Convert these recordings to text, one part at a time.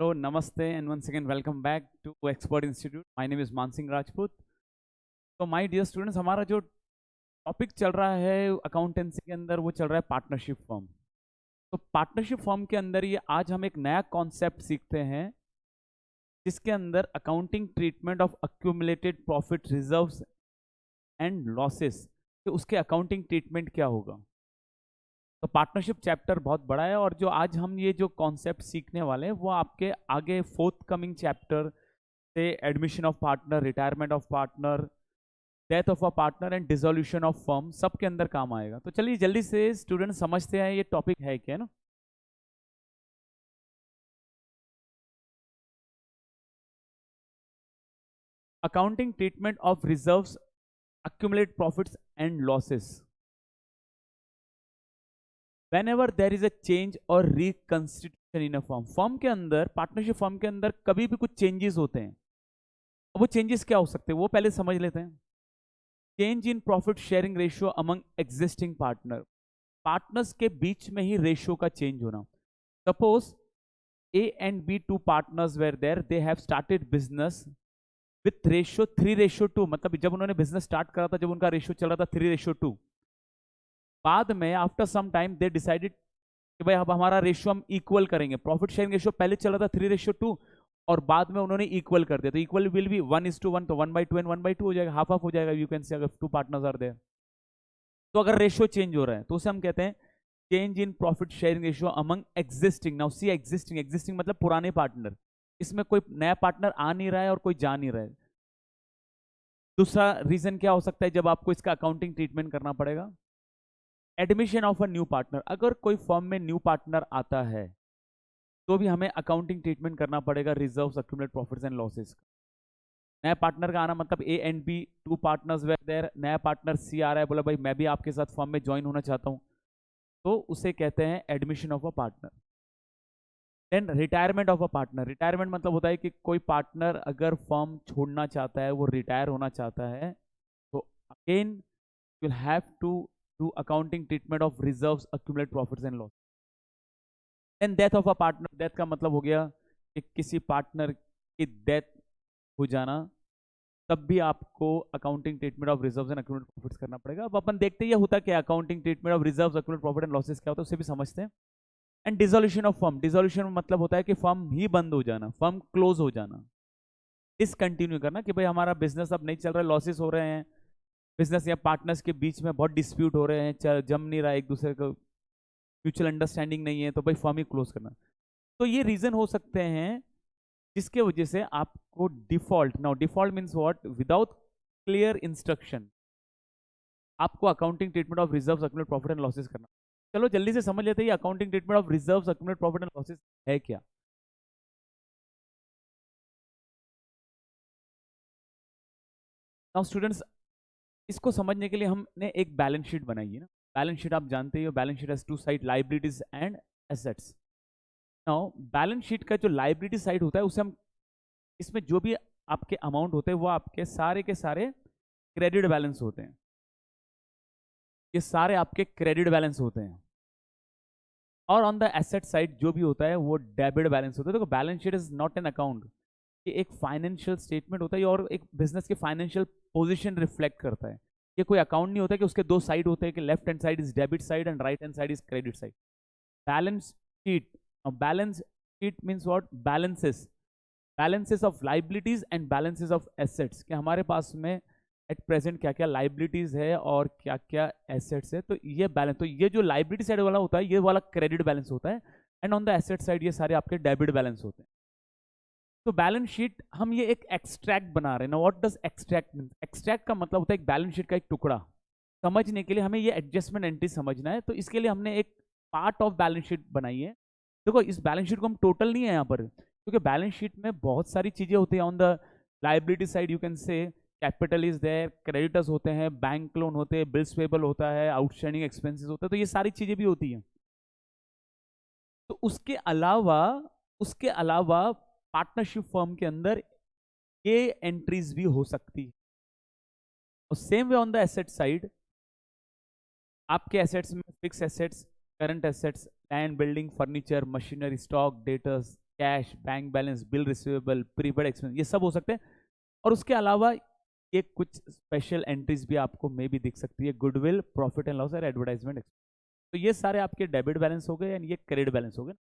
Hello, Namaste, and once again, welcome back to Expert Institute. My name is Mansingh Rajput. तो my dear students, हमारा जो topic चल रहा है accountancy के अंदर वो चल रहा है पार्टनरशिप फर्म। तो पार्टनरशिप फर्म के अंदर ये आज हम एक नया कॉन्सेप्ट सीखते हैं जिसके अंदर accounting treatment of accumulated profit reserves and losses, तो उसके अकाउंटिंग ट्रीटमेंट क्या होगा। तो पार्टनरशिप चैप्टर बहुत बड़ा है और जो आज हम ये जो कॉन्सेप्ट सीखने वाले हैं वो आपके आगे फोर्थ कमिंग चैप्टर से admission of partner, retirement of partner, death of a partner and dissolution of firm सब के अंदर काम आएगा। तो चलिए जल्दी से स्टूडेंट समझते हैं ये टॉपिक है क्या ना। Accounting treatment of reserves, accumulate profits and losses whenever there is a change or reconstitution in a firm के अंदर, पार्टनरशिप फर्म के अंदर कभी भी कुछ चेंजेस होते हैं। अब वो चेंजेस क्या हो सकते हैं वो पहले समझ लेते हैं। Change in profit sharing ratio among existing partner, partners के बीच में ही रेशियो का चेंज होना। Suppose A and B two partners were there, they have started business with ratio 3:2, मतलब जब उन्होंने बिजनेस स्टार्ट करा था, जब उनका रेशियो चल रहा था 3:2, बाद में after some time they decided कि भाई अब हमारा रेशियो हम इक्वल करेंगे। प्रॉफिट शेयरिंग रेशियो पहले चल रहा था 3:2 और बाद में उन्होंने इक्वल कर दिया, तो इक्वल विल बी 1:1, तो 1/2 एंड 1/2 हो जाएगा, हाफ हाफ हो जाएगा। यू कैन से अगर टू पार्टनर्स आर देयर, तो अगर रेशियो चेंज हो रहा है तो उसे हम कहते हैं change in profit sharing ratio among existing. Now see existing, existing मतलब पुराने पार्टनर, इसमें कोई नया पार्टनर आ नहीं रहा है और कोई जा नहीं रहा है। दूसरा रीजन क्या हो सकता है जब आपको इसका अकाउंटिंग ट्रीटमेंट करना पड़ेगा, admission of a new partner. अगर कोई फर्म में न्यू पार्टनर आता है तो भी हमें अकाउंटिंग ट्रीटमेंट करना पड़ेगा reserves, accumulate profits and losses का। नया पार्टनर का आना मतलब A and B two partners were there, नया पार्टनर सी आ रहा है, बोला भाई मैं भी आपके साथ फर्म में ज्वाइन होना चाहता हूं, तो उसे कहते हैं admission of a partner. Then retirement of a partner, retirement मतलब होता है कि कोई पार्टनर अगर फर्म छोड़ना चाहता है, वो रिटायर होना चाहता है, तो again you will have to do accounting treatment of reserves, accumulate profits and loss. Then death of a partner, death का मतलब हो गया कि किसी पार्टनर की डेथ हो जाना, तब भी आपको accounting treatment of reserves and accumulate profits करना पड़ेगा। अब अपन देखते हैं ये होता क्या, accounting treatment of reserves, accumulate profit and losses क्या होता है उसे भी समझते हैं। And dissolution of firm, dissolution मतलब होता है कि फर्म ही बंद हो जाना, फर्म क्लोज हो जाना, डिसकंटिन्यू करना कि भाई हमारा बिजनेस अब नहीं चल रहा है, लॉसेस हो रहे हैं, बिजनेस या पार्टनर्स के बीच में बहुत डिस्प्यूट हो रहे हैं, जम नहीं रहा है एक दूसरे को, म्यूचुअल अंडरस्टैंडिंग नहीं है, तो भाई फर्म ही क्लोज करना। तो ये रीजन हो सकते हैं जिसके वजह से आपको default, now default means what, without clear instruction आपको accounting treatment of reserves, accumulate profit and losses करना। चलो जल्दी से समझ लेते हैं accounting treatment of reserves, accumulate profit and losses है क्या। नाउ स्टूडेंट्स, इसको समझने के लिए हमने एक बैलेंस शीट बनाई है ना। बैलेंस शीट आप जानते हो, balance sheet has two side, liabilities and assets. Now balance sheet का जो लाइबिलिटी साइड होता है उसे हम, इसमें जो भी आपके अमाउंट होते हैं वो आपके सारे के सारे क्रेडिट बैलेंस होते हैं, ये सारे आपके क्रेडिट बैलेंस होते हैं। और ऑन द एसेट साइड जो भी होता है वो डेबिट बैलेंस होता है। देखो balance sheet is not an account, ये एक फाइनेंशियल स्टेटमेंट होता है और एक बिजनेस की फाइनेंशियल पोजीशन रिफ्लेक्ट करता है। ये कोई अकाउंट नहीं होता कि उसके दो साइड होते हैं कि left hand side is debit side and right hand side is credit side. Balance sheet, balance sheet means what, balances, balances of liabilities and balances of assets, कि हमारे पास में एट प्रेजेंट क्या क्या लाइबिलिटीज है और क्या क्या एसेट्स है। तो ये बैलेंस, तो ये जो लाइबिलिटी साइड वाला होता है ये वाला क्रेडिट बैलेंस होता है, and on the asset side ये सारे आपके डेबिट बैलेंस होते हैं। तो बैलेंस शीट हम ये एक एक्सट्रैक्ट बना रहे हैं ना। What does extract mean, extract का मतलब होता है एक बैलेंस शीट का एक टुकड़ा। समझने के लिए हमें ये एडजस्टमेंट एंट्री समझना है, तो इसके लिए हमने एक पार्ट ऑफ बैलेंस शीट बनाई है। देखो इस बैलेंस शीट को हम टोटल नहीं है यहाँ पर, क्योंकि बैलेंस शीट में बहुत सारी चीजें होती हैं। On the liability side you can say capital is there, creditors होते हैं, बैंक लोन होते हैं, बिल्स पेबल होता है, आउटस्टैंडिंग एक्सपेंसेस होता है, तो ये सारी चीजें भी होती हैं। तो उसके अलावा पार्टनरशिप फर्म के अंदर ये एंट्रीज भी हो सकती है। और same way on the asset side, आपके एसेट्स में fix assets, current assets, land, building, furniture, machinery, stock, debtors, cash, bank balance, bill receivable, prepaid expense, ये सब हो सकते हैं। और उसके अलावा ये कुछ स्पेशल एंट्रीज भी आपको मे भी दिख सकती है, गुडविल, प्रॉफिट एंड लॉस और एडवर्टाइजमेंट। तो ये सारे आपके डेबिट बैलेंस हो गए यानी ये क्रेडिट बैलेंस हो गए।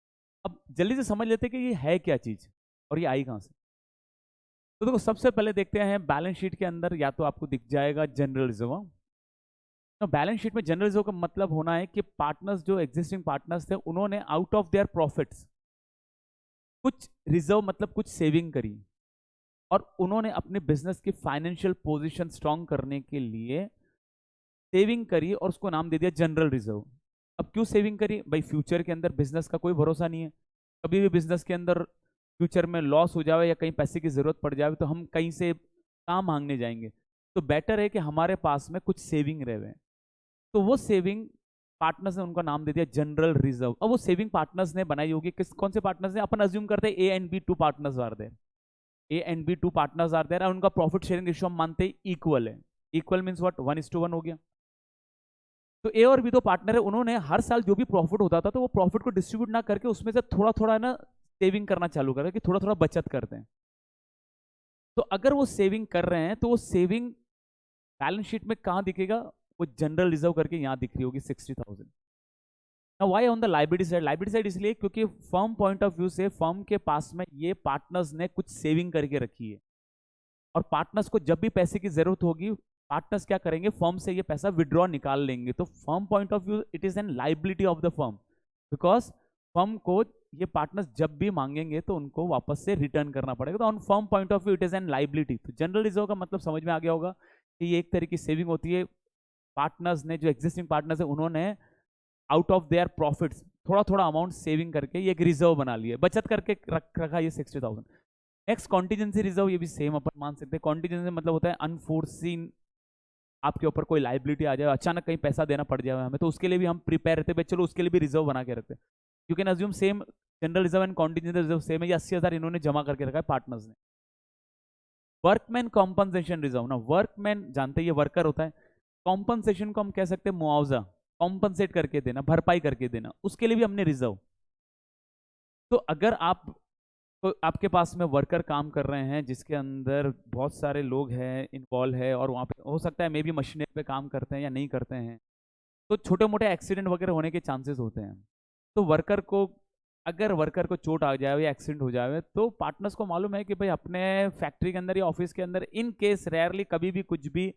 अब जल्दी से समझ लेते हैं कि ये है क्या चीज और ये आई कहां से। तो देखो सबसे पहले देखते हैं बैलेंस शीट के अंदर, या तो आपको दिख जाएगा जनरल रिजर्व। तो बैलेंस शीट में जनरल रिजर्व का मतलब होना है कि पार्टनर्स, जो एग्जिस्टिंग पार्टनर्स थे, उन्होंने आउट ऑफ देयर प्रॉफिट्स कुछ रिजर्व मतलब कुछ सेविंग करी और उन्होंने अपने बिजनेस की फाइनेंशियल पोजीशन स्ट्रांग करने के लिए सेविंग करी और उसको नाम दे दिया जनरल रिजर्व। अब क्यों सेविंग करी भाई? फ्यूचर के अंदर बिजनेस का कोई भरोसा नहीं है, कभी भी बिजनेस के अंदर फ्यूचर में लॉस हो जाए या कहीं पैसे की जरूरत पड़ जाए तो हम कहीं से काम मांगने जाएंगे। तो बेटर है कि हमारे पास में कुछ सेविंग रहे। तो वो सेविंग पार्टनर्स ने उनका नाम दे दिया जनरल रिजर्व। अब वो सेविंग पार्टनर्स ने बनाई होगी, किस कौन से पार्टनर्स ने? अपन अज्यूम करते हैं A and B two partners are there, A and B two partners are there, और उनका प्रॉफिट शेयरिंग रेशियो हम मानते हैं इक्वल है। Equal means what? 1:1 हो गया। तो ए और बी दो पार्टनर है, उन्होंने हर साल जो भी प्रॉफिट होता था तो वो प्रॉफिट को डिस्ट्रीब्यूट ना करके उसमें से थोड़ा थोड़ा ना सेविंग करना चालू करें, कि थोड़ा थोड़ा बचत करते हैं। तो अगर वो सेविंग कर रहे हैं तो वो सेविंग बैलेंस शीट में कहां दिखेगा? वो जनरल रिजर्व करके यहां दिख रही होगी 60,000। Now why on the liability side? Liability side इसलिए क्योंकि फर्म पॉइंट ऑफ व्यू से फर्म के पास में ये पार्टनर्स ने कुछ सेविंग करके रखी है, और पार्टनर्स को जब भी पैसे की जरूरत होगी पार्टनर्स क्या करेंगे? फर्म से ये पैसा विड्रॉ निकाल लेंगे। तो firm point of view it is an liability of the firm, because firm को ये पार्टनर्स जब भी मांगेंगे तो उनको वापस से रिटर्न करना पड़ेगा। तो on firm point of view it is an liability. तो जनरल रिजर्व का मतलब समझ में आ गया होगा कि ये एक तरह की सेविंग होती है। पार्टनर्स ने, जो एग्जिस्टिंग पार्टनर्स है, उन्होंने आउट ऑफ देयर प्रॉफिट्स थोड़ा थोड़ा अमाउंट सेविंग करके ये एक रिजर्व बना लिया, बचत करके रखा ये 60,000। नेक्स्ट कॉन्टीजेंसी रिजर्व, ये भी सेम अपन मान सकते हैं। कॉन्टीजेंसी मतलब होता है अनफोर्सीन, आपके ऊपर कोई लाइबिलिटी आ जाए, अचानक कहीं पैसा देना पड़ जाए हमें, तो उसके लिए भी हम प्रिपेयर रहते हैं, चलो उसके लिए भी रिजर्व बना के रखते हैं। You can assume same, general reserve and contingency reserve same है। ये 80,000 इन्होंने जमा करके रखा है पार्टनर्स ने। वर्कमैन कॉम्पनसेशन रिजर्व, ना वर्कमैन जानते हैं ये वर्कर होता है, कॉम्पनसेशन को हम कह सकते हैं मुआवजा, कॉम्पनसेट करके देना, भरपाई करके देना, उसके लिए भी हमने रिजर्व। तो अगर आप, तो आपके पास में वर्कर काम कर रहे हैं जिसके अंदर बहुत सारे लोग हैं इन्वॉल्व है, और वहाँ पे हो सकता है मे बी मशीनरी पे काम करते हैं या नहीं करते हैं, तो छोटे मोटे एक्सीडेंट वगैरह होने के चांसेस होते हैं। तो वर्कर को, अगर वर्कर को चोट आ जाए या एक्सीडेंट हो जाए तो पार्टनर्स को मालूम है कि भाई अपने फैक्ट्री के अंदर या ऑफिस के अंदर इन केस रेयरली कभी भी कुछ भी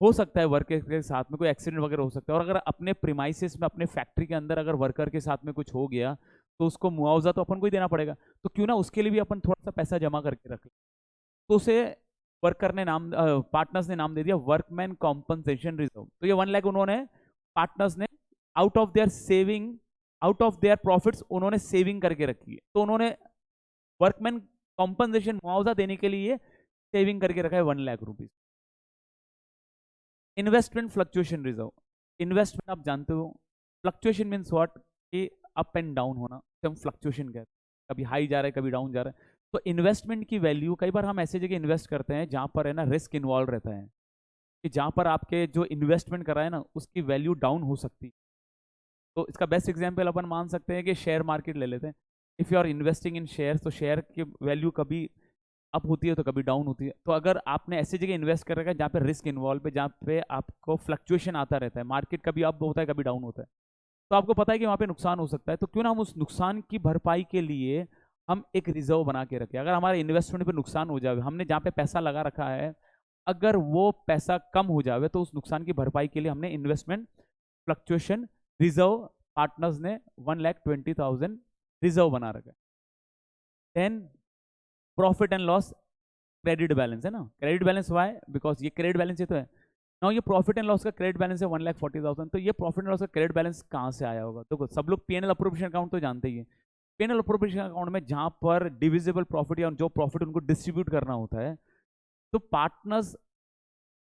हो सकता है, वर्कर के साथ में कोई एक्सीडेंट वगैरह हो सकता है, और अगर अपने प्रीमाइसिस में, अपने फैक्ट्री के अंदर अगर वर्कर के साथ में कुछ हो गया तो उसको मुआवजा तो अपन को ही देना पड़ेगा। तो क्यों ना उसके लिए भी अपन थोड़ा सा पैसा जमा करके रख लें। तो उसे वर्कर ने नाम, पार्टनर्स ने नाम दे दिया वर्कमैन कॉम्पनसेशन रिजर्व। तो ये 1 लाख उन्होंने, पार्टनर्स ने out of their saving, out of their profits उन्होंने सेविंग करके रखी है। तो उन्होंने वर्कमैन कॉम्पनसेशन, मुआवजा देने के लिए सेविंग करके रखा है 1 lakh rupees. Investment fluctuation reserve, investment आप जानते हो, फ्लक्चुएशन मीन्स व्हाट, कि अप एंड डाउन होना, तो हम फ्लक्चुएशन कहते हैं, कभी हाई जा रहा है कभी डाउन जा रहा है। तो इन्वेस्टमेंट की वैल्यू, कई बार हम ऐसे जगह इन्वेस्ट करते हैं जहां पर है ना रिस्क इन्वॉल्व रहता है, कि जहां पर आपके जो इन्वेस्टमेंट कर रहा है ना उसकी वैल्यू डाउन हो सकती है। तो इसका बेस्ट एग्जाम्पल अपन मान सकते हैं कि शेयर मार्केट ले लेते हैं। If you are investing in share, तो शेयर की वैल्यू कभी अप होती है तो कभी डाउन होती है। तो अगर आपने ऐसी जगह इन्वेस्ट कर रखा है जहाँ पे रिस्क इन्वॉल्व है, जहाँ पे आपको फ्लक्चुएशन आता रहता है, मार्केट कभी अप होता है कभी डाउन होता है, तो आपको पता है कि वहाँ पे नुकसान हो सकता है, तो क्यों ना हम उस नुकसान की भरपाई के लिए हम एक रिजर्व बना के रखें। अगर हमारे इन्वेस्टमेंट पे नुकसान हो जाए, हमने जहाँ पे पैसा लगा रखा है, अगर वो पैसा कम हो जाए तो उस नुकसान की भरपाई के लिए हमने इन्वेस्टमेंट फ्लक्चुएशन रिजर्व, पार्टनर्स ने 1,20,000 रिजर्व बना रखा है। Then profit and loss credit balance है ना, क्रेडिट बैलेंस हुआ है बिकॉज ये क्रेडिट बैलेंस ही तो है ना। ये प्रॉफिट एंड लॉस का क्रेडिट बैलेंस है 1,40,000। तो ये प्रॉफिट एंड लॉस का क्रेडिट बैलेंस कहाँ से आया होगा? तो सब लोग पीएनएल अप्रोप्रिएशन अकाउंट तो जानते ही है। पीएनएल अप्रोप्रिएशन अकाउंट में जहां पर डिविजिबल प्रॉफिट या जो प्रॉफिट उनको डिस्ट्रीब्यूट करना होता है, तो partners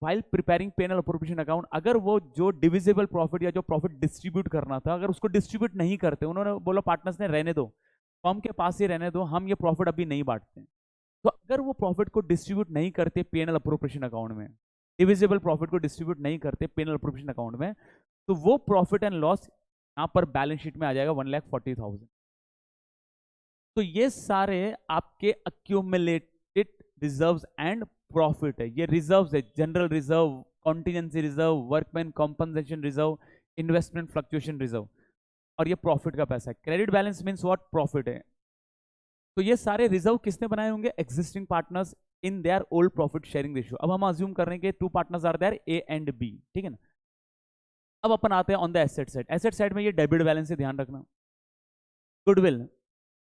while preparing P and L appropriation account, अगर वो जो डिविजिबल प्रॉफिट या जो प्रॉफिट डिस्ट्रीब्यूट करना था अगर उसको डिस्ट्रीब्यूट नहीं करते, उन्होंने बोला पार्टनर्स ने रहने दो, फर्म के पास ही रहने दो, हम ये प्रॉफिट अभी नहीं बांटते, तो अगर वो प्रॉफिट को डिस्ट्रीब्यूट नहीं करते पेनल अप्रोप्रिएशन अकाउंट में, डिविजिबल प्रॉफिट को डिस्ट्रीब्यूट नहीं करते पेनल अप्रोप्रिएशन अकाउंट में, तो वो प्रॉफिट एंड लॉस यहाँ पर बैलेंस शीट में आ जाएगा 1,40,000। तो ये सारे आपके अक्यूमुलेटेड रिजर्व्स एंड प्रॉफिट है। ये रिजर्व्स है, general reserve, contingency reserve, workman compensation reserve, investment fluctuation reserve, और ये प्रॉफिट का पैसा है। Credit balance means what? Profit है। तो ये सारे रिजर्व किसने बनाए होंगे? Existing partners in their old profit sharing ratio. अब हम अज्यूम कर रहे हैं कि two partners are there, A and B, ठीक है ना। अब अपन आते हैं on the asset side. Asset side में ये डेबिट बैलेंस से ध्यान रखना। Goodwill,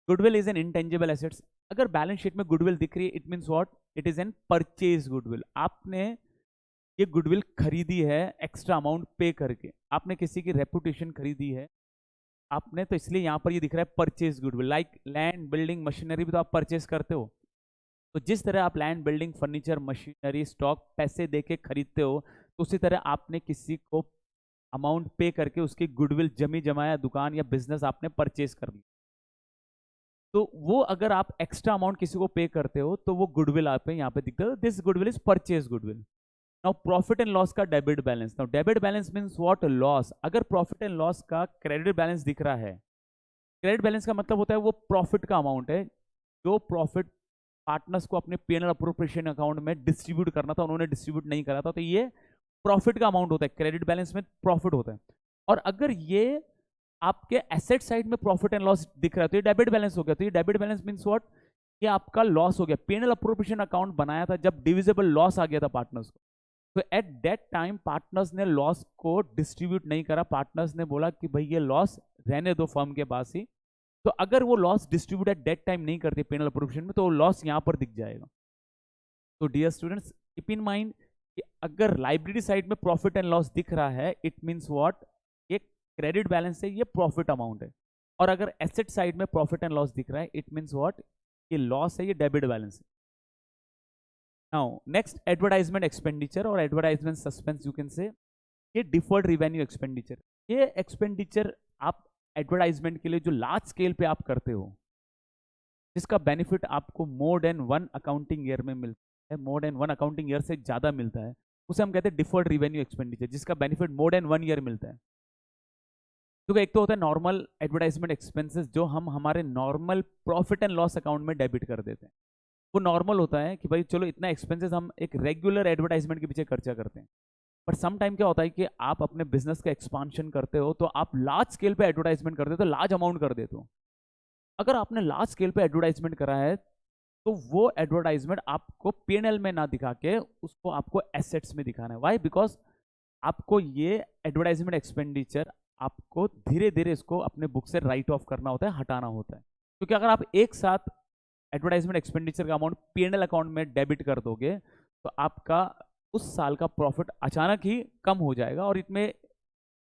goodwill is an intangible assets. अगर बैलेंस शीट में गुडविल दिख रही है, it means what? It is an purchase goodwill. आपने ये गुडविल खरीदी है एक्स्ट्रा अमाउंट पे करके, आपने किसी की रेपुटेशन खरीदी है आपने, तो इसलिए यहां पर ये दिख रहा है purchase goodwill. Like land, building, machinery भी तो आप परचेज करते हो। तो जिस तरह आप land, building, furniture, machinery, stock पैसे देके खरीदते हो, तो उसी तरह आपने किसी को अमाउंट पे करके उसकी गुडविल, जमी जमाया दुकान या बिजनेस आपने परचेज कर ली। तो वो अगर आप एक्स्ट्रा अमाउंट किसी को पे करते हो तो वो गुडविल आप यहाँ पे दिखता है। This goodwill is purchase goodwill. Now profit and loss का debit balance. Now debit balance means what? Loss. अगर प्रॉफिट एंड लॉस का क्रेडिट बैलेंस दिख रहा है, क्रेडिट बैलेंस का मतलब होता है वो प्रॉफिट का अमाउंट है जो प्रॉफिट पार्टनर्स को अपने पीएनएल अप्रोप्रिएशन अकाउंट में डिस्ट्रीब्यूट करना था, उन्होंने डिस्ट्रीब्यूट नहीं करा था, तो ये प्रॉफिट का अमाउंट होता है। क्रेडिट बैलेंस में प्रॉफिट होता है। और अगर ये आपके एसेट साइड में प्रॉफिट एंड लॉस दिख रहा है तो ये डेबिट बैलेंस हो गया। तो ये डेबिट बैलेंस मींस व्हाट? ये आपका लॉस हो गया। पीएनएल अप्रोप्रिएशन अकाउंट बनाया था जब डिविजिबल लॉस आ गया था पार्टनर्स को, तो एट दैट टाइम पार्टनर्स ने लॉस को डिस्ट्रीब्यूट नहीं करा। पार्टनर्स ने बोला कि भाई ये लॉस रहने दो फर्म के पास ही। तो अगर वो loss distribute at that time नहीं करते पीएनएल अप्रोप्रिएशन में, तो लॉस यहां पर दिख जाएगा। तो dear students, keep in mind कि अगर लाइबिलिटी साइड में प्रॉफिट एंड लॉस दिख रहा है, इट मींस व्हाट? ये क्रेडिट बैलेंस है, ये प्रॉफिट अमाउंट है। और अगर एसेट साइड में प्रॉफिट एंड लॉस दिख रहा है, इट मींस व्हाट? ये लॉस है, ये डेबिट बैलेंस है। नाउ नेक्स्ट, एडवर्टाइजमेंट एक्सपेंडिचर और advertisement suspense, you can say ये डिफर्ड रिवेन्यू एक्सपेंडिचर। ये एक्सपेंडिचर आप एडवर्टाइजमेंट के लिए जो लार्ज स्केल पे आप करते हो, जिसका बेनिफिट आपको more than one accounting year में मिलता है, more than one accounting year से ज्यादा मिलता है, उसे हम कहते हैं डिफर्ड रिवेन्यू एक्सपेंडिचर, जिसका benefit more than one year मिलता है। क्योंकि एक तो होता है नॉर्मल एडवर्टाइजमेंट एक्सपेंसेस जो हम हमारे normal profit and loss account में डेबिट कर देते हैं। वो नॉर्मल होता है कि भाई चलो इतना एक्सपेंसेस हम एक रेगुलर एडवर्टाइजमेंट के पीछे खर्चा करते हैं। पर सम टाइम क्या होता है कि आप अपने बिजनेस का एक्सपांशन करते हो तो आप लार्ज स्केल पे एडवर्टाइजमेंट करते हो, तो लार्ज अमाउंट कर देते हो। अगर आपने लार्ज स्केल पे एडवर्टाइजमेंट करा है तो वो एडवर्टाइजमेंट आपको पीएनएल में ना दिखा के उसको आपको एसेट्स में दिखाना है। वाई? बिकॉज आपको ये एडवर्टाइजमेंट एक्सपेंडिचर आपको धीरे धीरे इसको अपने बुक से राइट ऑफ करना होता है, हटाना होता है। क्योंकि अगर आप एक साथ एडवर्टाइजमेंट एक्सपेंडिचर का अमाउंट पीएनएल अकाउंट में डेबिट कर दोगे तो आपका उस साल का प्रॉफिट अचानक ही कम हो जाएगा और इसमें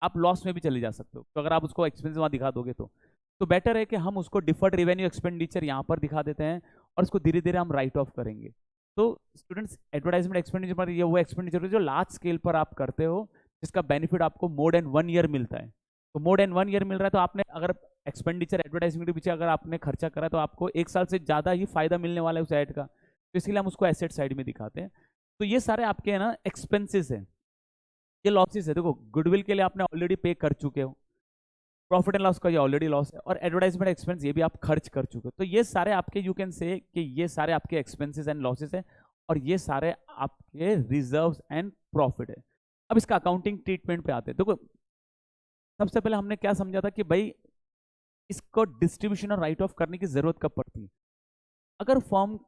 आप लॉस में भी चले जा सकते हो। तो अगर आप उसको एक्सपेंस वहां दिखा दोगे तो बेटर है कि हम उसको डिफर्ड रेवेन्यू एक्सपेंडिचर यहाँ पर दिखा देते हैं और इसको धीरे धीरे हम राइट ऑफ करेंगे। तो स्टूडेंट्स, एडवर्टाइजमेंट एक्सपेंडिचर पर ये वो एक्सपेंडिचर जो लार्ज स्केल पर आप करते हो, जिसका बेनिफिट आपको मोर देन वन ईयर मिलता है। तो मोर देन वन ईयर मिल रहा है तो आपने अगर एक्सपेंडिचर एडवर्टाइजमेंट के पीछे अगर आपने खर्चा करा तो आपको एक साल से ज़्यादा ही फायदा मिलने वाला है उस ऐड का। तो इसलिए हम उसको एसेट साइड में दिखाते हैं। तो ये सारे आपके है ना एक्सपेंसेस हैं, ये लॉसेस है। देखो, गुडविल के लिए आपने ऑलरेडी पे कर चुके हो, प्रॉफिट एंड लॉस का ये ऑलरेडी लॉस है, और एडवर्टाइजमेंट एक्सपेंस ये भी आप खर्च कर चुके हो। तो ये सारे आपके, यू कैन से कि ये सारे आपके एक्सपेंसेस एंड लॉसेस है और ये सारे आपके रिजर्व्स एंड प्रॉफिट है। अब इसका अकाउंटिंग ट्रीटमेंट पे आते हैं। देखो, सबसे पहले हमने क्या समझा था कि भाई इसको डिस्ट्रीब्यूशन और राइट ऑफ करने की जरूरत कब पड़ती है? अगर फॉर्म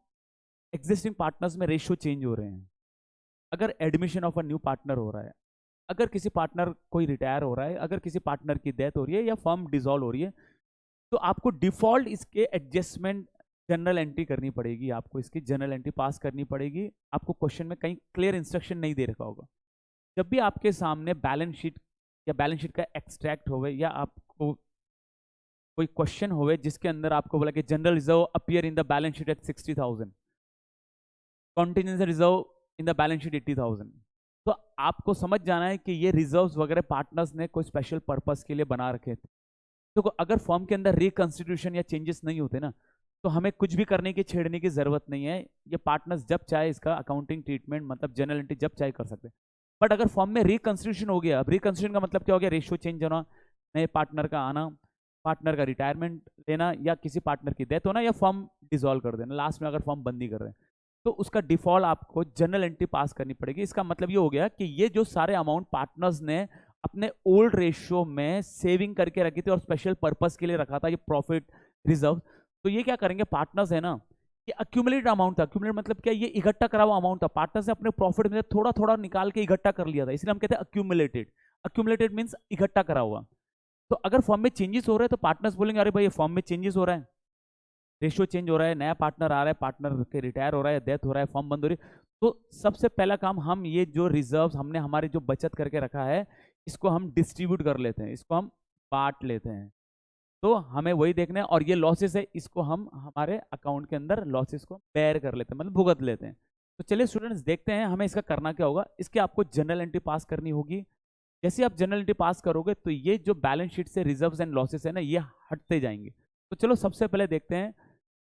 एग्जिस्टिंग पार्टनर्स में रेशियो चेंज हो रहे हैं, अगर admission of a new partner हो रहा है, अगर किसी पार्टनर कोई रिटायर हो रहा है, अगर किसी पार्टनर की डेथ हो रही है या फर्म डिसॉल्व हो रही है, तो आपको डिफॉल्ट इसके एडजस्टमेंट जनरल एंट्री करनी पड़ेगी। आपको इसकी जनरल एंट्री पास करनी पड़ेगी। आपको क्वेश्चन में कहीं क्लियर इंस्ट्रक्शन नहीं दे रखा होगा। जब भी आपके सामने बैलेंस शीट या बैलेंस शीट का एक्सट्रैक्ट होवे या आपको कोई क्वेश्चन होवे जिसके अंदर आपको बोला कि general reserve appear in the balance sheet at 60,000, contingency reserve in the balance sheet 80,000, तो आपको समझ जाना है कि ये रिजर्व्स वगैरह पार्टनर्स ने कोई स्पेशल पर्पस के लिए बना रखे थे। तो अगर फर्म के अंदर रिकंस्टिट्यूशन या चेंजेस नहीं होते ना, तो हमें कुछ भी करने की, छेड़ने की जरूरत नहीं है। ये पार्टनर्स जब चाहे इसका अकाउंटिंग ट्रीटमेंट मतलब जनरल एंट्री जब चाहे कर सकते हैं। बट अगर फर्म में रिकंस्टिट्यूशन हो गया, अब रिकंस्टिट्यूशन का मतलब क्या हो गया? रेशियो चेंज होना, नए पार्टनर का आना, पार्टनर का रिटायरमेंट लेना या किसी पार्टनर की डेथ होना या फर्म डिसॉल्व कर देना, लास्ट में अगर फर्म बंदी कर रहे हैं तो उसका डिफॉल्ट आपको जनरल एंट्री पास करनी पड़ेगी। इसका मतलब ये हो गया कि ये जो सारे अमाउंट पार्टनर्स ने अपने ओल्ड रेशियो में सेविंग करके रखी थी और स्पेशल पर्पस के लिए रखा था, ये प्रॉफिट रिजर्व, तो ये क्या करेंगे पार्टनर्स है ना, ये अक्यूमुलेटेड अमाउंट था। अक्यूमुलेट मतलब क्या, ये इकट्ठा करा हुआ अमाउंट था, पार्टनर्स ने अपने प्रॉफिट में थोड़ा थोड़ा निकाल के इकट्ठा कर लिया था, इसलिए हम कहते हैं अक्यूमुलेटेड। अक्यूमुलेटेड मीन्स इकट्ठा करा हुआ। तो अगर फॉर्म में चेंजेस हो रहे हैं तो पार्टनर्स बोलेंगे अरे भाई फॉर्म में चेंजेस हो रहा है, रेशियो चेंज हो रहा है, नया पार्टनर आ रहा है, पार्टनर के रिटायर हो रहा है, डेथ हो रहा है, फॉर्म बंद हो रही है, तो सबसे पहला काम हम ये जो रिजर्व्स हमने हमारे जो बचत करके रखा है इसको हम डिस्ट्रीब्यूट कर लेते हैं, इसको हम बांट लेते हैं। तो हमें वही देखना है, और ये लॉसेस है इसको हम हमारे अकाउंट के अंदर लॉसेस को बेयर कर लेते हैं, मतलब भुगत लेते हैं। तो चलिए स्टूडेंट्स देखते हैं हमें इसका करना क्या होगा। इसके आपको जनरल एंट्री पास करनी होगी। जैसे आप जनरल एंट्री पास करोगे तो ये जो बैलेंस शीट से रिजर्व्स एंड लॉसेस है ना ये हटते जाएंगे। तो चलो सबसे पहले देखते हैं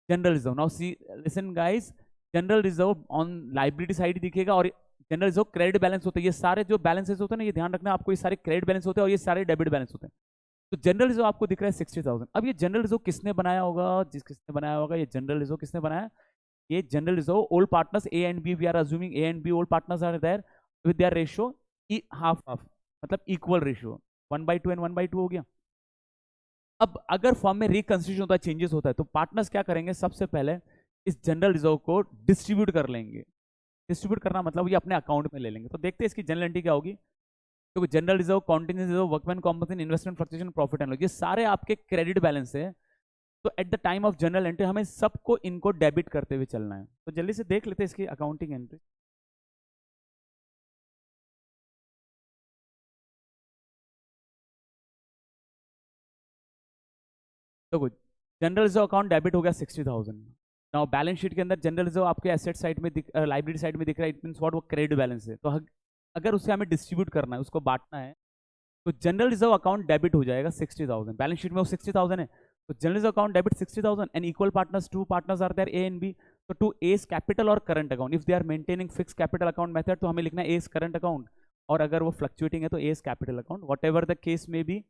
general reserve. Now see listen guys, general reserve on liability side दिखेगा और जनरल रिजर्व क्रेडिट बैलेंस होते हैं। ये सारे जो बैलेंसेस होते हैं ना ये ध्यान रखना आपको, ये सारे क्रेडिट बैलेंस होते हैं और ये सारे डेबिट बैलेंस होते हैं। तो जनरल रिजर्व आपको दिख रहा है 60,000। अब ये जनरल रिजर्व किसने बनाया होगा, किसने बनाया होगा, ये जनरल रिजर्व किसने बनाया, ये general reserve old partners A and B, we are assuming A and B old partners are there with their ratio half half, मतलब इक्वल रेशियो 1/2 एंड 1/2 हो गया। अब अगर फॉर्म में रिकंस्टिट्यूशन होता है, चेंजेस होता है, तो पार्टनर्स क्या करेंगे, सबसे पहले इस जनरल रिजर्व को डिस्ट्रीब्यूट कर लेंगे। डिस्ट्रीब्यूट करना मतलब ये अपने अकाउंट में ले लेंगे। तो देखते हैं इसकी जनरल एंट्री क्या होगी। तो general reserve, contingency reserve, workman compensation, investment fluctuation, profit and loss, ये सारे आपके क्रेडिट बैलेंस है। तो at the time of general entry हमें सबको इनको डेबिट करते हुए चलना है। तो जल्दी से देख लेते हैं इसकी अकाउंटिंग एंट्री। तो कुछ जनरल रिजर्व अकाउंट डेबिट हो गया 60,000। नाउ बैलेंस शीट के अंदर जनरल रिजर्व आपके एसेट साइड में लाइबिलिटी साइड में दिख रहा है, इट मींस व्हाट, वो क्रेडिट बैलेंस है। तो अगर उसे हमें डिस्ट्रीब्यूट करना है, उसको बांटना है, तो जनरल रिजर्व अकाउंट डेबिट हो जाएगा 60,000। बैलेंस शीट में वो 60,000 है, तो general reserve account debit 60,000 and equal partners, two partners are there A and B. तो टू एस कैपिटल और current account, if they are maintaining fix capital account method तो हमें लिखना है एस करंट अकाउंट, और अगर वो फ्लक्चुएटिंग है तो S capital account, whatever the case में बी।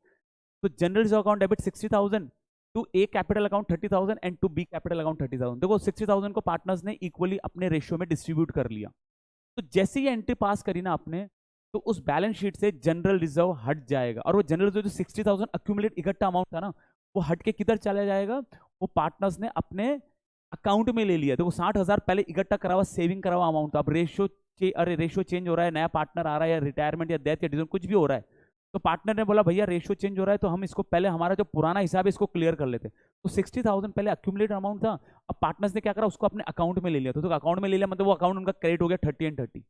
तो general reserve account debit 60,000 to A capital account 30,000 and to B capital account 30,000। देखो 60,000 को पार्टनर्स ने इक्वली अपने रेशियो में डिस्ट्रीब्यूट कर लिया। तो जैसे ही एंट्री पास करी ना आपने, तो उस बैलेंस शीट से जनरल रिजर्व हट जाएगा, और वो जनरल रिजर्व जो 60,000 अक्यूमुलेट इकट्ठा अमाउंट था ना, वो हट के किधर चला जाएगा, वो पार्टनर्स ने अपने अकाउंट में ले लिया। देखो 60,000 पहले इकट्ठा करा हुआ सेविंग करा हुआ अमाउंट था, अब रेशियो चेंज हो रहा है, नया पार्टनर आ रहा है, या रिटायरमेंट या डेथ या डिजोन कुछ भी हो रहा है, तो पार्टनर ने बोला भैया रेशियो चेंज हो रहा है, तो हम इसको पहले हमारा जो पुराना हिसाब है इसको क्लियर कर लेते। तो 60,000 पहले अक्यूमुलेट अमाउंट था, अब पार्टनर्स ने क्या करा, उसको अपने अकाउंट में ले लिया। तो अकाउंट में ले लिया मतलब वो अकाउंट उनका क्रेडिट हो गया 30 एंड 30।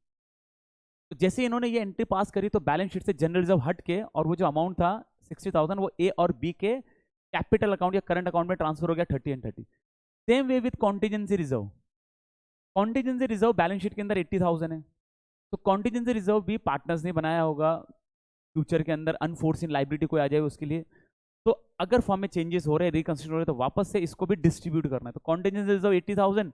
तो जैसे इन्होंने ये एंट्री पास करी तो बैलेंस शीट से जनरल रिजर्व हट के, और वो जो अमाउंट था 60,000 वो ए और बी के कैपिटल अकाउंट या करंट अकाउंट में ट्रांसफर हो गया 30 and 30। Same way with contingency reserve. Contingency reserve balance sheet के अंदर 80,000 है, तो कॉन्टीजेंसी रिजर्व भी पार्टनर्स ने बनाया होगा, फ्यूचर के अंदर अनफोर्सिन लाइबिलिटी कोई आ जाए उसके लिए। तो अगर फॉर्म में चेंजेस हो रहे हैं, रिकंसिडर हो रहे हैं, तो वापस से इसको भी डिस्ट्रीब्यूट करना है। तो contingency reserve 80,000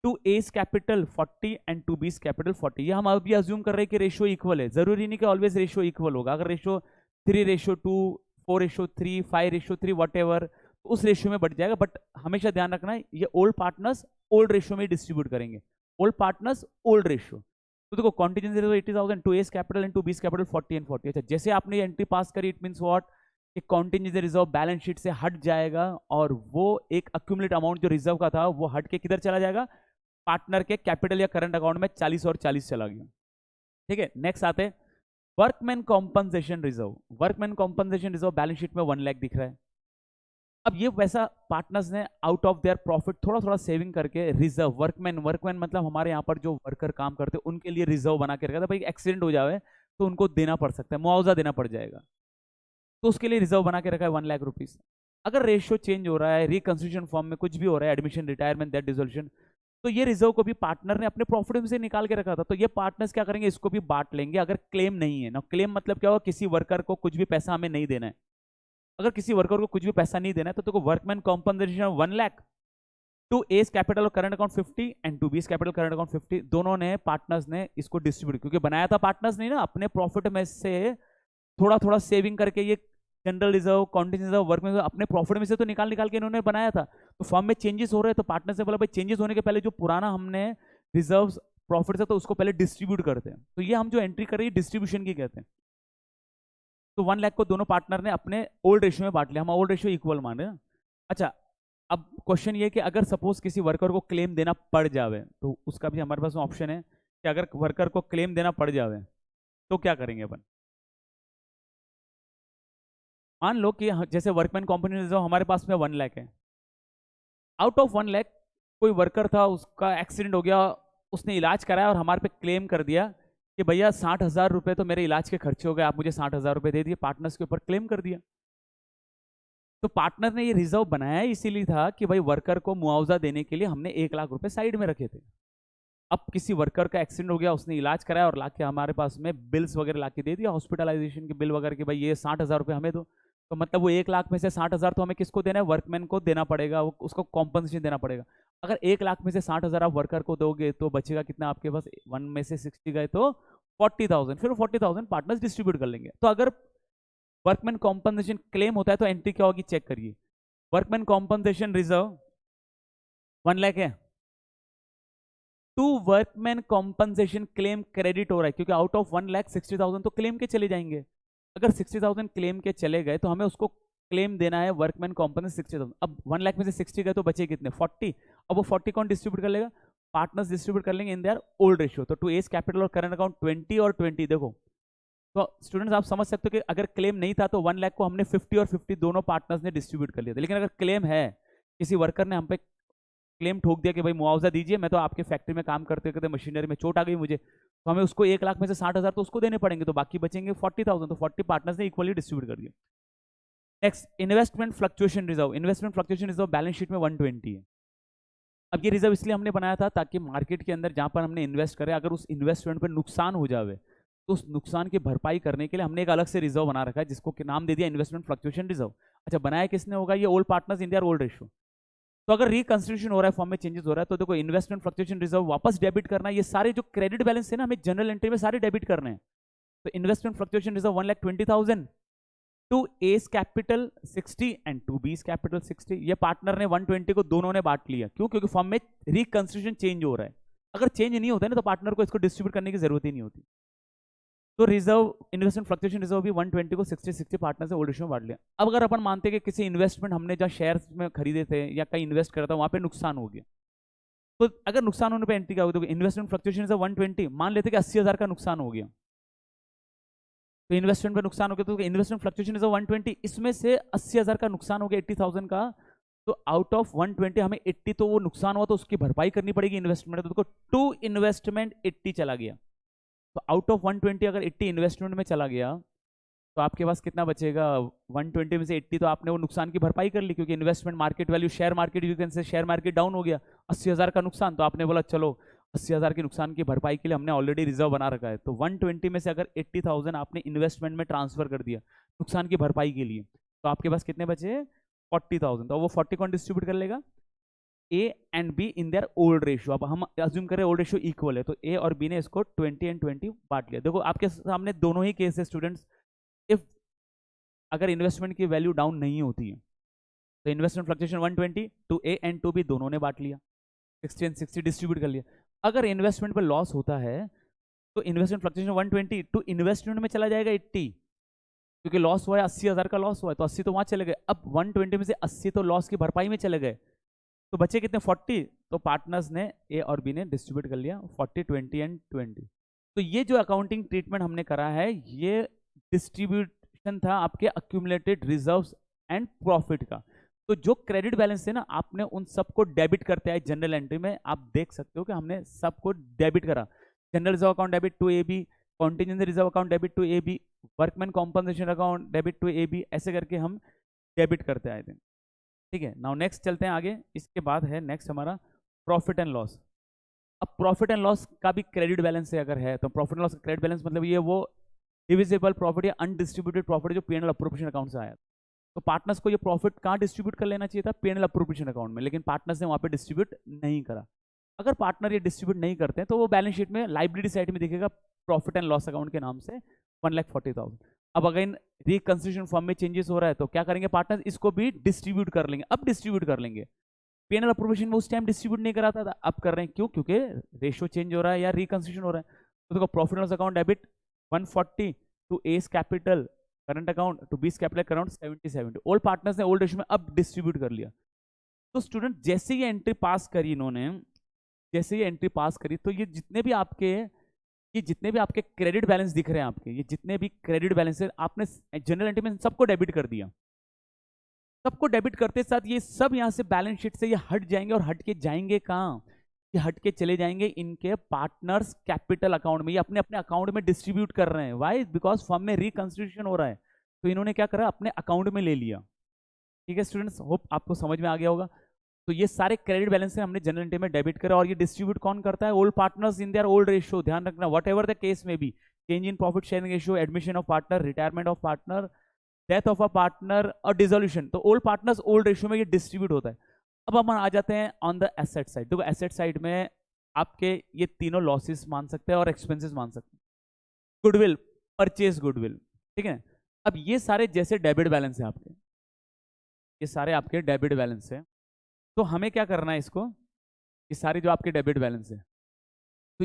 to S capital 40 and to B's capital 40। ये हम अभी अज्यूम कर रहे हैं कि रेशियो इक्वल है, जरूरी नहीं कि ऑलवेज रेशियो इक्वल होगा। अगर रेशियो 3:2, 4:3, 5:3 वट एवर, उस रेशियो में बढ़ जाएगा, बट हमेशा ध्यान रखना है ये ओल्ड पार्टनर्स ओल्ड रेशियो में डिस्ट्रीब्यूट करेंगे, ओल्ड पार्टनर्स ओल्ड रेशियो। तो देखो contingency reserve 80,000 to S capital and to B's capital 40 and 40। अच्छा, जैसे आपने ये एंट्री पास करी, इट मींस व्हाट, कि कॉन्टीजेंसी रिजर्व बैलेंस शीट से हट जाएगा, और वो एक अक्यूमुलेट अमाउंट जो रिजर्व का था वो हट के किधर चला जाएगा, पार्टनर के कैपिटल या करंट अकाउंट में 40 और 40 चला गया। ठीक है, नेक्स्ट आते हैं workman compensation reserve. Workman compensation reserve balance sheet में 1 लाख दिख रहा है। अब ये वैसा पार्टनर्स ने आउट ऑफ देयर प्रॉफिट थोड़ा थोड़ा सेविंग करके रिजर्व, वर्कमैन मतलब हमारे यहाँ पर जो वर्कर काम करते हैं उनके लिए रिजर्व बना के रखा था, भाई एक्सीडेंट हो जाए तो उनको देना पड़ सकता है, मुआवजा देना पड़ जाएगा, तो उसके लिए रिजर्व बना के रखा है 1 लाख रुपीज। अगर रेशियो चेंज हो रहा है, रिकंस्टिट्यूशन फॉर्म में कुछ भी हो रहा है, एडमिशन, रिटायरमेंट, डेथ डिसोल्यूशन, तो ये रिजर्व को भी पार्टनर ने अपने प्रॉफिट में से निकाल के रखा था, तो ये पार्टनर्स क्या करेंगे, इसको भी बांट लेंगे। अगर क्लेम नहीं है ना, क्लेम मतलब क्या होगा, किसी वर्कर को कुछ भी पैसा हमें नहीं देना है। अगर किसी वर्कर को कुछ भी पैसा नहीं देना है तो workman compensation 1 lakh to S capital और current account 50 and to B's capital current account 50, दोनों ने पार्टनर्स ने इसको डिस्ट्रीब्यूट, क्योंकि बनाया था पार्टनर्स नहीं ना, अपने प्रॉफिट में से थोड़ा थोड़ा सेविंग करके ये general reserve, contingent reserve, work में अपने प्रॉफिट में से तो निकाल निकाल के इन्होंने बनाया था। तो फर्म में चेंजेस हो रहे हैं तो पार्टनर से बोला भाई चेंजेस होने के पहले जो पुराना हमने रिजर्व्स प्रॉफिट से तो उसको पहले डिस्ट्रीब्यूट करते हैं। तो ये हम जो एंट्री कर रही है डिस्ट्रीब्यूशन की कहते हैं। तो 1 लाख को दोनों पार्टनर ने अपने ओल्ड रेशियो में बांट लिया, हम ओल्ड रेशियो इक्वल मान रहे हैं। अच्छा, अब क्वेश्चन ये कि अगर सपोज किसी वर्कर को क्लेम देना पड़ जावे तो उसका भी हमारे पास ऑप्शन है कि अगर वर्कर को क्लेम देना पड़ जावे तो क्या करेंगे अपन। मान लो कि जैसे वर्कमैन कॉम्पोनेंट रिजर्व हमारे पास में 1 लाख है, आउट ऑफ 1 लाख कोई वर्कर था उसका एक्सीडेंट हो गया, उसने इलाज कराया और हमारे पे क्लेम कर दिया कि भैया 60,000 रुपए तो मेरे इलाज के खर्चे हो गए, आप मुझे 60,000 रुपए दे दिए, पार्टनर्स के ऊपर क्लेम कर दिया। तो पार्टनर ने ये रिजर्व बनाया इसीलिए था कि भाई वर्कर को मुआवजा देने के लिए हमने 1 लाख रुपए साइड में रखे थे। अब किसी वर्कर का एक्सीडेंट हो गया, उसने इलाज कराया और लाके हमारे पास में बिल्स वगैरह लाके दे दिया, हॉस्पिटलाइजेशन के बिल वगैरह के, भाई ये 60,000 रुपए हमें दो। तो मतलब वो 1 लाख में से 60,000 तो हमें किसको देना है, वर्कमैन को देना पड़ेगा, वो उसको कॉम्पनसेशन देना पड़ेगा। अगर 1 लाख में से 60,000 आप वर्कर को दोगे तो बचेगा कितना आपके पास, 1 में से 60 गए तो 40,000, फिर 40,000 पार्टनर्स डिस्ट्रीब्यूट कर लेंगे। तो अगर वर्कमैन कॉम्पनसेशन क्लेम होता है तो एंट्री क्या होगी चेक करिए। वर्कमैन कॉम्पनसेशन रिजर्व 1 लाख है, to workman compensation claim credit हो रहा है क्योंकि आउट ऑफ 1 लाख 60,000 तो क्लेम के चले जाएंगे। अगर 60,000 क्लेम के चले गए तो हमें उसको क्लेम देना है वर्कमैन कॉम्पनसेशन 60,000। अब 1 लाख में से 60 गए तो बचे कितने, 40। अब वो 40 कौन डिस्ट्रीब्यूट कर लेगा, पार्टनर्स डिस्ट्रीब्यूट कर लेंगे इन देयर ओल्ड रेशियो। तो टू एज कैपिटल और करंट अकाउंट 20 और 20। देखो तो स्टूडेंट्स आप समझ सकते हो कि अगर क्लेम नहीं था तो 1 लाख को हमने 50 और 50 दोनों पार्टनर्स ने डिस्ट्रीब्यूट कर लिया था। लेकिन अगर क्लेम है, किसी वर्कर ने हम पे क्लेम ठोक दिया कि भाई मुआवजा दीजिए, मैं तो आपके फैक्ट्री में काम करते करते मशीनरी में चोट आ गई मुझे, तो हमें उसको 1 लाख में से 60,000 तो उसको देने पड़ेंगे, तो बाकी बचेंगे 40,000, तो 40 पार्टनर्स ने इक्वली डिस्ट्रीब्यूट कर दिया। Next, investment fluctuation reserve. Investment fluctuation reserve balance sheet में 120 है। अब ये रिजर्व इसलिए हमने बनाया था ताकि मार्केट के अंदर जहां पर हमने इन्वेस्ट करे, अगर उस इन्वेस्टमेंट पर नुकसान हो जाए तो उस नुकसान की भरपाई करने के लिए हमने एक अलग से रिजर्व बना रखा है जिसको नाम दे दिया इन्वेस्टमेंट फ्लक्चुएशन रिजर्व। अच्छा, बनाया किसने होगा, ये old partners in their old ratio. तो अगर रिकंस्टिट्यूशन हो रहा है, फॉर्म में चेंजेस हो रहा है, तो देखो इन्वेस्टमेंट फ्लक्चुएशन रिजर्व वापस डेबिट करना है। ये सारे जो क्रेडिट बैलेंस है ना, हमें जनरल एंट्री में सारे डेबिट करने हैं। तो investment fluctuation reserve 1,20,000 to S capital 60 and to B's capital 60। ये पार्टनर ने 120 को दोनों ने बांट लिया, क्यों, क्योंकि फॉर्म में रिकंस्टिट्यूशन चेंज हो रहा है। अगर चेंज नहीं होता है ना तो पार्टनर को इसको डिस्ट्रीब्यूट करने की जरूरत ही नहीं होती। तो रिजर्व, इन्वेस्टमेंट फ्लक्चुएशन रिजर्व भी 120 को 60 पार्टनर से ओल्ड रेशियो में बांट लिया। अब अगर अपन मानते हैं कि किसी इन्वेस्टमेंट हमने जहाँ शेयर्स में खरीदे थे या कहीं इन्वेस्ट करा था वहां पे नुकसान हो गया, तो अगर नुकसान होने पे एंट्री क्या होगी, तो इन्वेस्टमेंट फ्लक्चुएशन रिजर्व 120, मान लेते कि 80,000 का नुकसान हो गया, तो इन्वेस्टमेंट पे नुकसान हो गया, तो इन्वेस्टमेंट फ्लक्चुएशन रिजर्व 120, इसमें से 80,000 का नुकसान हो गया 80,000 का, तो आउट ऑफ 120 हमें 80 तो वो नुकसान हुआ तो उसकी भरपाई करनी पड़ेगी इन्वेस्टमेंट, तो देखो टू इन्वेस्टमेंट 80 चला गया। तो आउट ऑफ 120 अगर 80 इन्वेस्टमेंट में चला गया तो आपके पास कितना बचेगा, 120 में से 80 तो आपने वो नुकसान की भरपाई कर ली, क्योंकि investment market value, share market you can से शेयर मार्केट डाउन हो गया, 80,000 का नुकसान, तो आपने बोला चलो 80,000 के नुकसान की भरपाई के लिए हमने ऑलरेडी रिजर्व बना रखा है, तो 120 में से अगर 80,000 आपने इन्वेस्टमेंट में ट्रांसफर कर दिया नुकसान की भरपाई के लिए, तो आपके पास कितने बचे, 40,000। तो वो 40 कौन डिस्ट्रीब्यूट कर लेगा, ए and B in their old ratio. अब हम अज्यूम करें ओल्ड रेशियो इक्वल है, तो ए और बी ने इसको 20 एंड 20 बांट लिया। देखो आपके सामने दोनों ही केस है स्टूडेंट्स। इफ अगर इन्वेस्टमेंट की वैल्यू डाउन नहीं होती है तो investment fluctuation 120 to A and to B दोनों ने बांट लिया, 60 एंड 60 डिस्ट्रीब्यूट कर लिया। अगर इन्वेस्टमेंट पर लॉस होता है तो इन्वेस्टमेंट फ्लक्चुएशन 120 टू इन्वेस्टमेंट में चला जाएगा 80, क्योंकि लॉस हुआ है, 80,000 का लॉस हुआ है, तो 80 तो वहां चले गए। अब 120 में से 80 तो लॉस की भरपाई में चले गए, तो बचे कितने, 40। तो पार्टनर्स ने ए और बी ने डिस्ट्रीब्यूट कर लिया 40, 20 एंड 20। तो ये जो अकाउंटिंग ट्रीटमेंट हमने करा है, ये डिस्ट्रीब्यूशन था आपके अक्यूमुलेटेड रिजर्व्स एंड प्रॉफिट का। तो जो क्रेडिट बैलेंस है ना, आपने उन सबको डेबिट करते हैं जनरल एंट्री में। आप देख सकते हो कि हमने सबको डेबिट करा, general reserve account debit to A B, contingency reserve account debit to A B, workman compensation account debit to A B, ऐसे करके हम डेबिट करते आए थे। ठीक है, नाउ नेक्स्ट चलते हैं आगे। इसके बाद है नेक्स्ट हमारा प्रॉफिट एंड लॉस। अब प्रॉफिट एंड लॉस का भी क्रेडिट बैलेंस है, अगर है तो प्रॉफिट एंड लॉस का क्रेडिट बैलेंस मतलब ये वो डिविजिबल प्रॉफिट या अनडिस्ट्रीब्यूटेड प्रॉफिट जो पीएनएल अप्रोप्रिएशन अकाउंट से आया। तो पार्टनर्स को ये प्रॉफिट कहाँ डिस्ट्रीब्यूट कर लेना चाहिए था, पीएनएल अप्रोप्रिएशन अकाउंट में, लेकिन पार्टनर्स ने वहाँ पे डिस्ट्रीब्यूट नहीं करा। अगर पार्टनर ये डिस्ट्रीब्यूट नहीं करते हैं तो वो बैलेंस शीट में लाइबिलिटी साइड में दिखेगा प्रॉफिट एंड लॉस अकाउंट के नाम से 1,40,000। अब अगर रिकंस्ट्रक्शन फॉर्म में चेंजेस हो रहा है तो क्या करेंगे पार्टनर, इसको भी डिस्ट्रीब्यूट कर लेंगे। अब डिस्ट्रीब्यूट कर लेंगे, पीएनएल अप्रोप्रिएशन में उस टाइम डिस्ट्रीब्यूट नहीं कराता था, अब कर रहे हैं। क्यों? क्योंकि रेशियो चेंज हो रहा है या रिकंस्ट्रक्शन हो रहा है। तो देखो profit and loss account debit 140 to S capital current account to B's capital account 70 old partners ने ओल्ड रेशियो में अब डिस्ट्रीब्यूट कर लिया। तो स्टूडेंट जैसे ये एंट्री पास करी इन्होंने, जैसे ये एंट्री पास करी तो ये जितने भी आपके क्रेडिट बैलेंस दिख रहे हैं, आपके ये जितने भी क्रेडिट बैलेंस है आपने जनरल एंट्री में सबको डेबिट कर दिया। सबको डेबिट करते साथ ये सब यहां से बैलेंस शीट से ये हट जाएंगे, और हट के जाएंगे कहां? ये हट के चले जाएंगे इनके पार्टनर्स कैपिटल अकाउंट में। ये अपने अपने अकाउंट में डिस्ट्रीब्यूट कर रहे हैं। व्हाई? बिकॉज फर्म में रिकंस्टिट्यूशन हो रहा है, तो इन्होंने क्या करा, अपने अकाउंट में ले लिया। ठीक है स्टूडेंट्स, होप आपको समझ में आ गया होगा। तो ये सारे क्रेडिट बैलेंस से हमने जनरल एंट्री में डेबिट करा, और ये डिस्ट्रीब्यूट कौन करता है? Old partners in their old ratio. ध्यान रखना, वट एवर द केस में भी, change in profit sharing ratio, admission of partner, retirement of partner, death of a partner और डिसोल्यूशन, तो ओल्ड पार्टनर्स ओल्ड रेशियो में ये डिस्ट्रीब्यूट होता है। अब हम आ जाते हैं ऑन द एसेट साइड। देखो एसेट साइड में आपके ये तीनों लॉसेस मान सकते हैं और एक्सपेंसेस मान सकते हैं। गुडविल, परचेज गुडविल, ठीक है। अब ये सारे जैसे डेबिट बैलेंस है आपके, ये सारे आपके डेबिट बैलेंस है, तो हमें क्या करना है इसको, ये सारे जो आपके डेबिट बैलेंस है, तो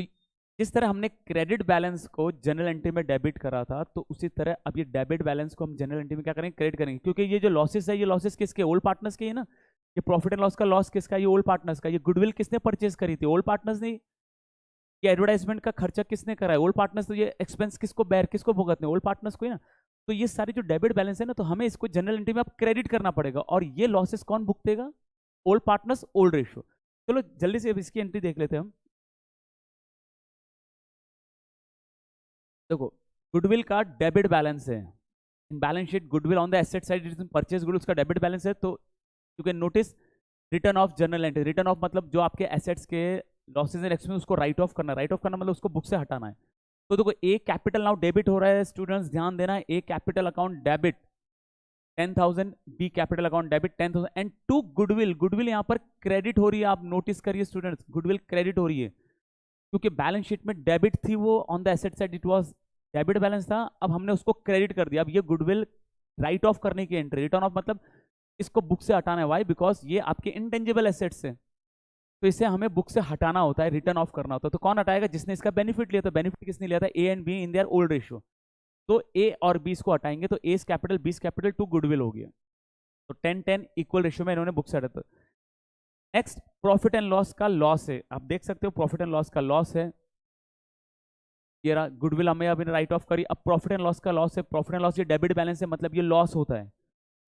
जिस तरह हमने क्रेडिट बैलेंस को जनरल एंट्री में डेबिट करा था, तो उसी तरह अब ये डेबिट बैलेंस को हम जनरल एंट्री में क्या करेंगे, क्रेडिट करेंगे। क्योंकि ये जो लॉसेस है, ये लॉसेस किसके? ओल्ड पार्टनर्स के है ना। ये प्रॉफिट एंड लॉस का लॉस किसका? ये ओल्ड पार्टनर्स का। ये गुडविल किसने परचेज करी थी? ओल्ड पार्टनर्स ने। ये एडवर्टाइजमेंट का खर्चा किसने करा है? Old partners. तो ये एक्सपेंस किसको बेयर, किसको भुगतने? ओल्ड पार्टनर्स को ही ना। तो ये सारी जो डेबिट बैलेंस है ना, तो हमें इसको जनरल एंट्री में अब क्रेडिट करना पड़ेगा, और ये लॉसेस कौन भुगतेगा? Old partners old ratio. चलो जल्दी से इसकी एंट्री देख लेते हैं हम। देखो गुडविल का डेबिट बैलेंस है in balance sheet. Goodwill on the asset side purchase good, उसका डेबिट बैलेंस है। तो you can notice return of general entry. Return of मतलब जो आपके एसेट्स के लॉसेज एंड एक्सपेंस उसको राइट ऑफ करना। राइट ऑफ करना मतलब उसको बुक से हटाना है। तो देखो ए कैपिटल नाउ डेबिट हो रहा है, स्टूडेंट्स ध्यान देना। A capital account debit 10,000, B capital account debit 10,000 and to goodwill. Goodwill यहाँ पर क्रेडिट हो रही है, आप नोटिस करिए स्टूडेंट्स, गुडविल क्रेडिट हो रही है क्योंकि बैलेंस शीट में डेबिट थी, वो on the asset side it was debit balance था। अब हमने उसको क्रेडिट कर दिया। अब ये गुडविल राइट ऑफ करने की एंट्री। रिटर्न ऑफ मतलब इसको बुक से हटाना है। वाई? बिकॉज ये आपके इनटेंजिबल एसेट्स है, तो इसे हमें बुक से हटाना होता है, रिटर्न ऑफ करना होता है। तो कौन हटाएगा? जिसने इसका बेनिफिट लिया था। बेनिफिट किसने लिया था? A and B in their old ratio. तो ए और बी इसको हटाएंगे, तो S capital B's capital to goodwill हो गया। तो 10-10 इक्वल रेशियो में इन्होंने बुक से हटाया। नेक्स्ट प्रॉफिट एंड लॉस का लॉस है। आप देख सकते हो प्रॉफिट एंड लॉस का लॉस है। ये रहा गुडविल हमें अभी राइट ऑफ करी। अब प्रॉफिट एंड लॉस का लॉस है। प्रॉफिट एंड लॉस ये डेबिट बैलेंस है, मतलब ये लॉस होता है।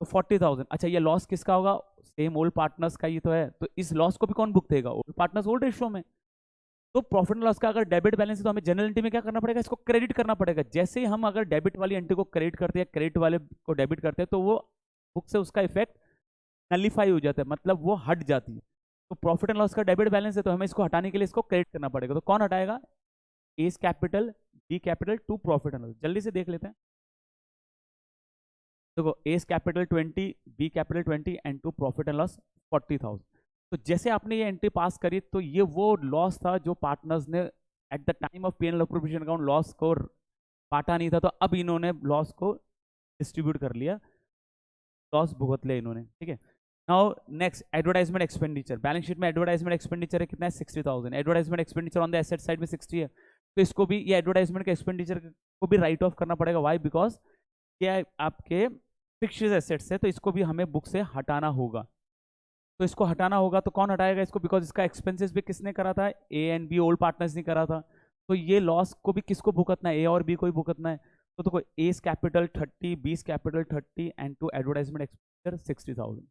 तो 40,000। अच्छा ये लॉस किसका होगा? सेम ओल्ड पार्टनर्स का ही तो है। तो इस लॉस को भी कौन भुगतेगा? ओल्ड पार्टनर्स ओल्ड रेशियो में। तो प्रॉफिट एंड लॉस का अगर डेबिट बैलेंस है तो हमें जनरल एंट्री में क्या करना पड़ेगा? इसको क्रेडिट करना पड़ेगा। जैसे ही हम अगर डेबिट वाली एंट्री को क्रेडिट करते हैं, क्रेडिट वाले को डेबिट करते हैं, तो वो बुक से उसका इफेक्ट नलीफाई हो जाता है, मतलब वो हट जाती है। तो प्रॉफिट एंड लॉस का डेबिट बैलेंस है, तो हमें इसको हटाने के लिए इसको क्रेडिट करना पड़ेगा। तो कौन हटाएगा? A's capital B capital to profit and loss. जल्दी से देख लेते हैं। देखो A's capital 20, B capital 20 and to profit and loss 40,000। तो जैसे आपने ये एंट्री पास करी, तो ये वो लॉस था जो पार्टनर्स ने at the time of PNL appropriation account loss को बांटा नहीं था, तो अब इन्होंने लॉस को डिस्ट्रीब्यूट कर लिया, लॉस भुगत लिया इन्होंने। ठीक है। Now next advertisement expenditure. Balance sheet में एडवर्टाइजमेंट एक्सपेंडिचर है कितना है? 60,000। Advertisement expenditure on the asset side में 60 है, तो इसको भी ये एडवर्टाइजमेंट के एक्सपेंडिचर को भी राइट ऑफ करना पड़ेगा। वाई? बिकॉज ये आपके फिक्स्ड एसेट्स है, तो इसको भी हमें बुक से हटाना होगा। तो इसको हटाना होगा, तो कौन हटाएगा इसको? बिकॉज इसका एक्सपेंसेस भी किसने करा था? A and B old partners ने करा था। तो ये लॉस को भी किसको भुगतना है? ए और बी को ही भुगतना है। तो देखो A's capital 30, B's capital 30 and to advertisement expenditure 60,000।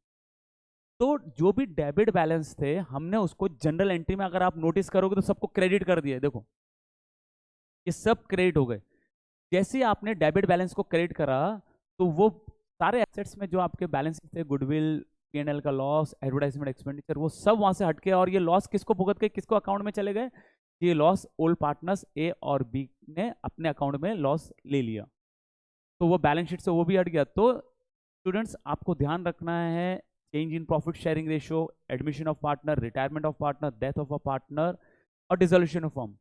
तो जो भी डेबिट बैलेंस थे, हमने उसको जनरल एंट्री में अगर आप नोटिस करोगे तो सबको क्रेडिट कर दिया। देखो ये सब क्रेडिट हो गए। जैसे आपने डेबिट बैलेंस को क्रेडिट करा, तो वो सारे एसेट्स में जो आपके बैलेंस थे, गुडविल, पीएनएल का लॉस, एडवर्टाइजमेंट एक्सपेंडिचर, वो सब वहां से हटके, और ये लॉस किसको भुगत के किसको अकाउंट में चले गए? ये लॉस ओल्ड पार्टनर्स ए और बी ने अपने अकाउंट में लॉस ले लिया, तो वो बैलेंस शीट से वो भी हट गया। तो स्टूडेंट्स आपको ध्यान रखना है, change in profit sharing ratio, admission of partner, retirement of partner, death of a partner और डिसोल्यूशन ऑफ फर्म।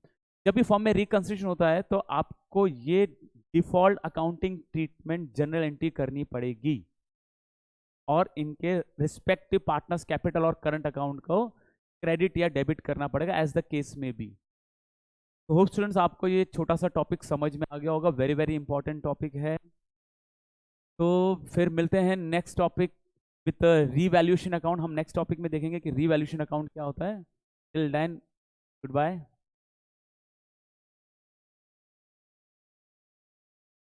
जब भी फर्म में रिकंस्ट्रक्शन होता है, तो आपको ये default accounting treatment general entry करनी पड़ेगी और इनके रिस्पेक्टिव पार्टनर्स कैपिटल और करंट अकाउंट को क्रेडिट या डेबिट करना पड़ेगा एज द केस में भी। तो होप स्टूडेंट्स आपको ये छोटा सा टॉपिक समझ में आ गया होगा, वेरी वेरी इंपॉर्टेंट टॉपिक है। तो फिर मिलते हैं next topic with revaluation account. हम नेक्स्ट टॉपिक में देखेंगे कि रीवैल्यूएशन अकाउंट क्या होता है। Till then good bye.